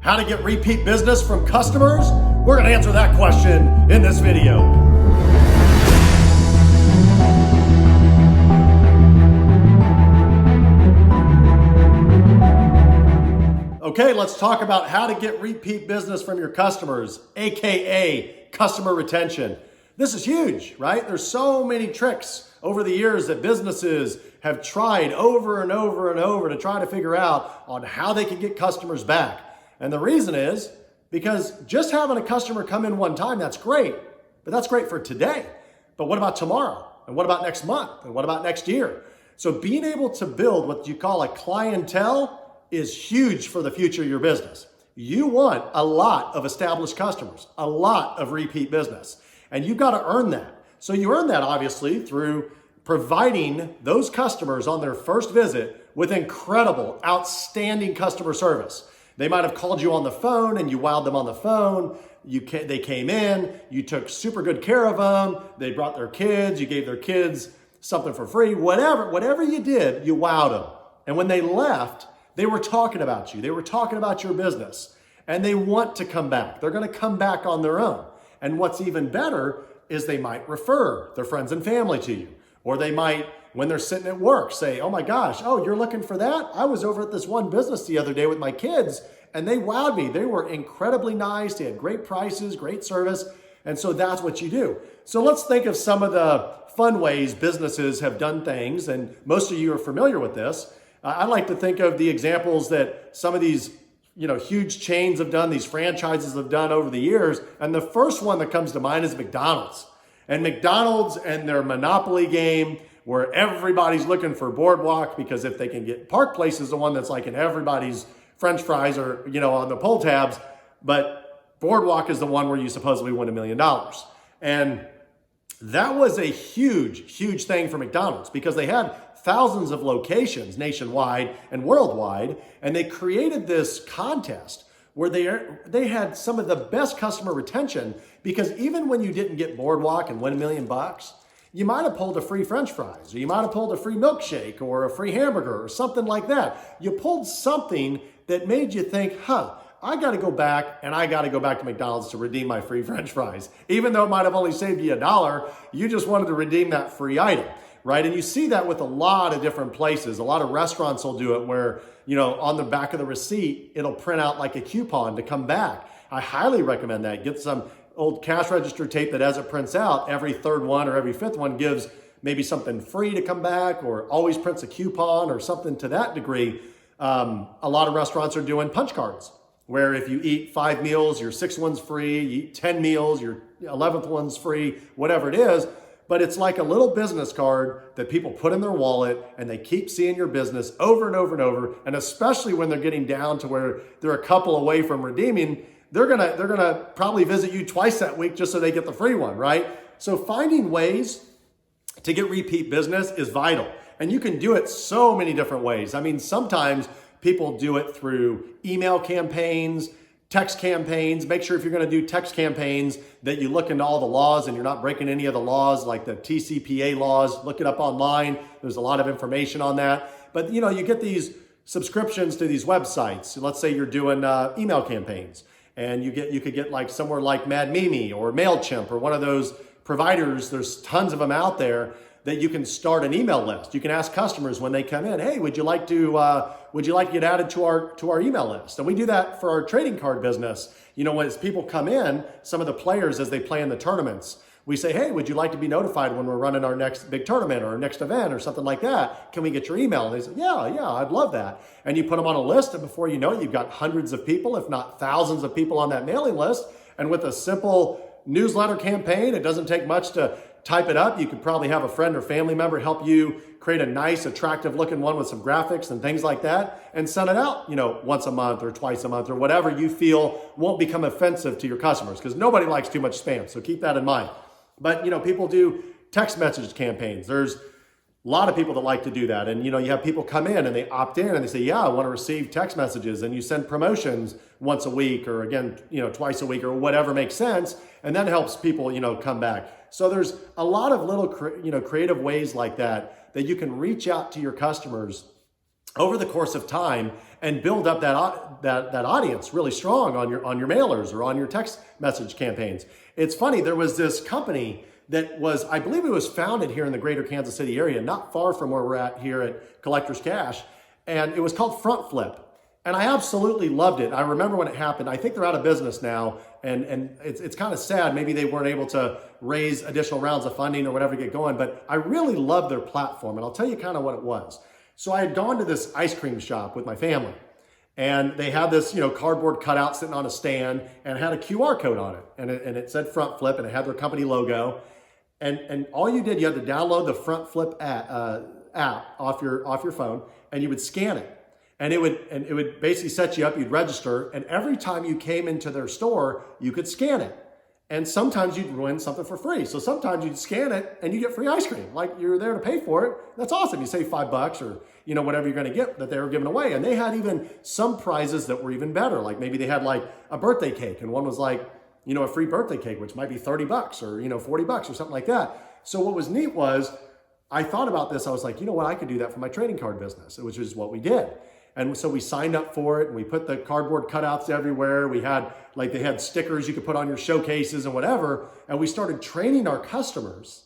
How to get repeat business from customers? We're going to answer that question in this video. Okay, let's talk about how to get repeat business from your customers, aka customer retention. This is huge, right? There's so many tricks over the years that businesses have tried over and over and over to try to figure out on how they can get customers back. And the reason is because just having a customer come in one time, that's great, but that's great for today. But what about tomorrow? And what about next month? And what about next year? So being able to build what you call a clientele is huge for the future of your business. You want a lot of established customers, a lot of repeat business, and you've got to earn that. So you earn that obviously through providing those customers on their first visit with incredible, outstanding customer service. They might have called you on the phone and you wowed them on the phone. They came in, you took super good care of them. They brought their kids, you gave their kids something for free. Whatever you did, you wowed them. And when they left, they were talking about you. They were talking about your business and they want to come back. They're going to come back on their own. And what's even better is they might refer their friends and family to you. Or they might, when they're sitting at work, say, oh my gosh, oh, you're looking for that? I was over at this one business the other day with my kids and they wowed me. They were incredibly nice. They had great prices, great service. And so that's what you do. So let's think of some of the fun ways businesses have done things. And most of you are familiar with this. I like to think of the examples that some of these huge chains have done, these franchises have done over the years. And the first one that comes to mind is McDonald's. And McDonald's and their monopoly game where everybody's looking for Boardwalk because if they can get Park Place is the one that's like in everybody's French fries or, on the pull tabs. But Boardwalk is the one where you supposedly win $1 million. And that was a huge, huge thing for McDonald's because they had thousands of locations nationwide and worldwide. And they created this contest where they had some of the best customer retention because even when you didn't get Boardwalk and win $1 million, you might have pulled a free French fries, or you might have pulled a free milkshake or a free hamburger or something like that. You pulled something that made you think, I got to go back and I got to go back to McDonald's to redeem my free French fries. Even though it might have only saved you $1, you just wanted to redeem that free item, right? And you see that with a lot of different places. A lot of restaurants will do it where, on the back of the receipt, it'll print out like a coupon to come back. I highly recommend that. Get some old cash register tape that as it prints out, every third one or every fifth one gives maybe something free to come back or always prints a coupon or something to that degree. A lot of restaurants are doing punch cards where if you eat 5 meals, your 6th one's free, you eat 10 meals, your 11th one's free, whatever it is. But it's like a little business card that people put in their wallet and they keep seeing your business over and over and over. And especially when they're getting down to where they're a couple away from redeeming, they're gonna probably visit you twice that week just so they get the free one, right? So finding ways to get repeat business is vital. And you can do it so many different ways. I mean, sometimes people do it through email campaigns, text campaigns. Make sure if you're going to do text campaigns that you look into all the laws and you're not breaking any of the laws like the TCPA laws. Look it up online. There's a lot of information on that. But you get these subscriptions to these websites. Let's say you're doing email campaigns and you could get like somewhere like Mad Mimi or MailChimp or one of those providers. There's tons of them out there that you can start an email list. You can ask customers when they come in, hey, would you like to get added to our email list? And we do that for our trading card business. As people come in, some of the players as they play in the tournaments, we say, hey, would you like to be notified when we're running our next big tournament or our next event or something like that? Can we get your email? And they say, yeah, I'd love that. And you put them on a list, and before you know it, you've got hundreds of people, if not thousands of people on that mailing list. And with a simple newsletter campaign, it doesn't take much to type it up. You could probably have a friend or family member help you create a nice, attractive looking one with some graphics and things like that and send it out, once a month or twice a month or whatever you feel won't become offensive to your customers because nobody likes too much spam. So keep that in mind. But, people do text message campaigns. There's a lot of people that like to do that. And, you have people come in and they opt in and they say, yeah, I want to receive text messages. And you send promotions once a week or again, twice a week or whatever makes sense. And that helps people, come back. So there's a lot of little, creative ways like that you can reach out to your customers over the course of time and build up that audience really strong on your mailers or on your text message campaigns. It's funny, there was this company that was, I believe it was founded here in the greater Kansas City area, not far from where we're at here at Collector's Cash, and it was called Front Flip. And I absolutely loved it. I remember when it happened. I think they're out of business now, and it's kind of sad. Maybe they weren't able to raise additional rounds of funding or whatever to get going, but I really loved their platform, and I'll tell you kind of what it was. So I had gone to this ice cream shop with my family, and they had this, cardboard cutout sitting on a stand, and it had a QR code on it, and it said Front Flip, and it had their company logo, and all you did, you had to download the Front Flip app off your phone, and you would scan it. And it would basically set you up, you'd register, and every time you came into their store, you could scan it. And sometimes you'd win something for free. So sometimes you'd scan it and you get free ice cream. Like you're there to pay for it. That's awesome. You save $5 or whatever you're gonna get that they were giving away. And they had even some prizes that were even better. Like maybe they had like a birthday cake, and one was like, a free birthday cake, which might be $30 or $40 or something like that. So what was neat was, I thought about this, I was like, you know what, I could do that for my trading card business, which is what we did. And so we signed up for it, and we put the cardboard cutouts everywhere. We had, they had stickers you could put on your showcases and whatever. And we started training our customers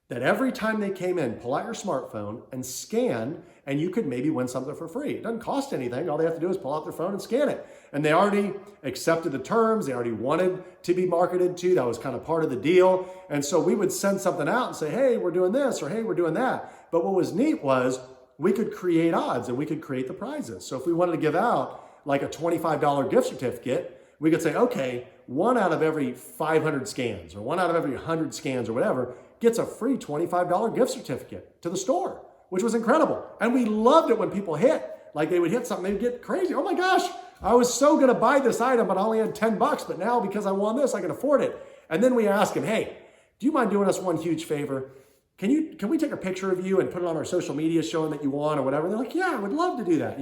that every time they came in, pull out your smartphone and scan, and you could maybe win something for free. It doesn't cost anything. All they have to do is pull out their phone and scan it. And they already accepted the terms. They already wanted to be marketed to. That was kind of part of the deal. And so we would send something out and say, hey, we're doing this, or hey, we're doing that. But what was neat was, we could create odds and we could create the prizes. So if we wanted to give out like a $25 gift certificate, we could say, okay, 1 out of every 500 scans or 1 out of every 100 scans or whatever gets a free $25 gift certificate to the store, which was incredible. And we loved it when people hit. Like they would hit something, they'd get crazy. Oh my gosh, I was so gonna buy this item, but I only had $10, but now because I won this, I can afford it. And then we ask them, hey, do you mind doing us one huge favor? Can we take a picture of you and put it on our social media showing that you won or whatever? And they're like, yeah, I would love to do that,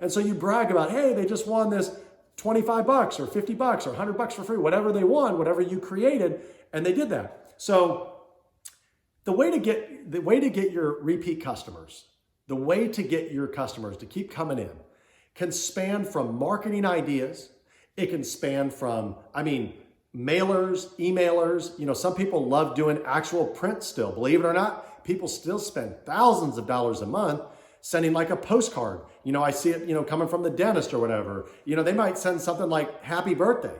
And so you brag about, hey, they just won this $25 or $50 or $100 for free, whatever they won, whatever you created, and they did that. So the way to get your repeat customers, the way to get your customers to keep coming in can span from marketing ideas. It can span from, mailers, emailers. Some people love doing actual print still. Believe it or not, people still spend thousands of dollars a month sending like a postcard. I see it, coming from the dentist or whatever. They might send something like happy birthday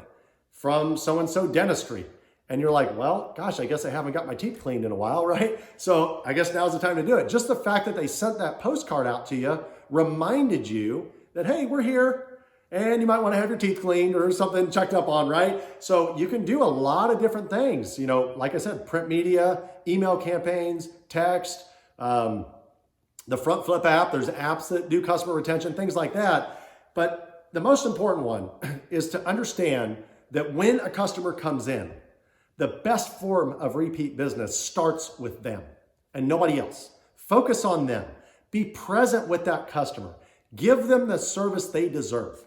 from so-and-so dentistry. And you're like, well, gosh, I guess I haven't got my teeth cleaned in a while, right? So I guess now's the time to do it. Just the fact that they sent that postcard out to you reminded you that, hey, we're here. And you might want to have your teeth cleaned or something checked up on, right? So you can do a lot of different things. Like I said, print media, email campaigns, text, the Front Flip app. There's apps that do customer retention, things like that. But the most important one is to understand that when a customer comes in, the best form of repeat business starts with them and nobody else. Focus on them. Be present with that customer. Give them the service they deserve.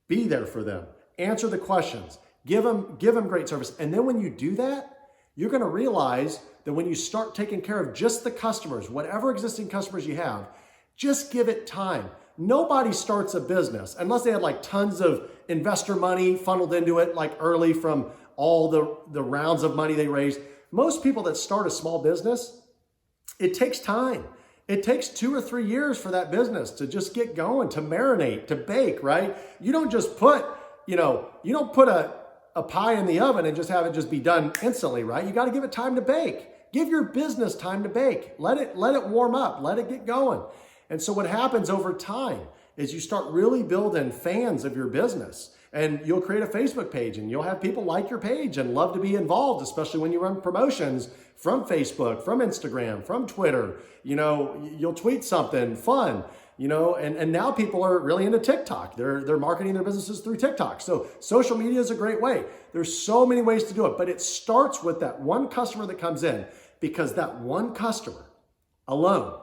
Be there for them. Answer the questions. Give them great service. And then when you do that, you're going to realize that when you start taking care of just the customers, whatever existing customers you have, just give it time. Nobody starts a business unless they had like tons of investor money funneled into it like early from all the rounds of money they raised. Most people that start a small business, it takes time. It takes 2 or 3 years for that business to just get going, to marinate, to bake, right? You don't just put, you don't put a pie in the oven and just have it just be done instantly, right? You got to give it time to bake. Give your business time to bake. Let it warm up. Let it get going. And so what happens over time is you start really building fans of your business. And you'll create a Facebook page and you'll have people like your page and love to be involved, especially when you run promotions from Facebook, from Instagram, from Twitter. You'll tweet something fun, and now people are really into TikTok. They're marketing their businesses through TikTok. So social media is a great way. There's so many ways to do it, but it starts with that one customer that comes in, because that one customer alone,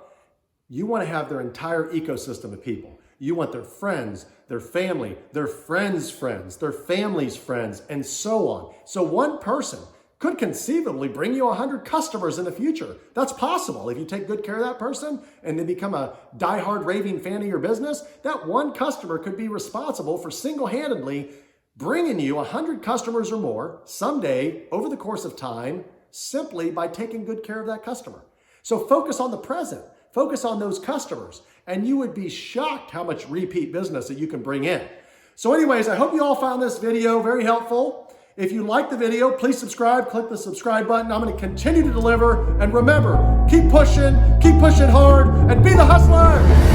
you want to have their entire ecosystem of people. You want their friends, their family, their friends' friends, their family's friends, and so on. So one person could conceivably bring you 100 customers in the future. That's possible. If you take good care of that person and they become a diehard raving fan of your business, that one customer could be responsible for single-handedly bringing you 100 customers or more someday over the course of time, simply by taking good care of that customer. So focus on the present, focus on those customers, and you would be shocked how much repeat business that you can bring in. So anyways, I hope you all found this video very helpful. If you like the video, please subscribe, click the subscribe button. I'm going to continue to deliver. And remember, keep pushing hard, and be the hustler.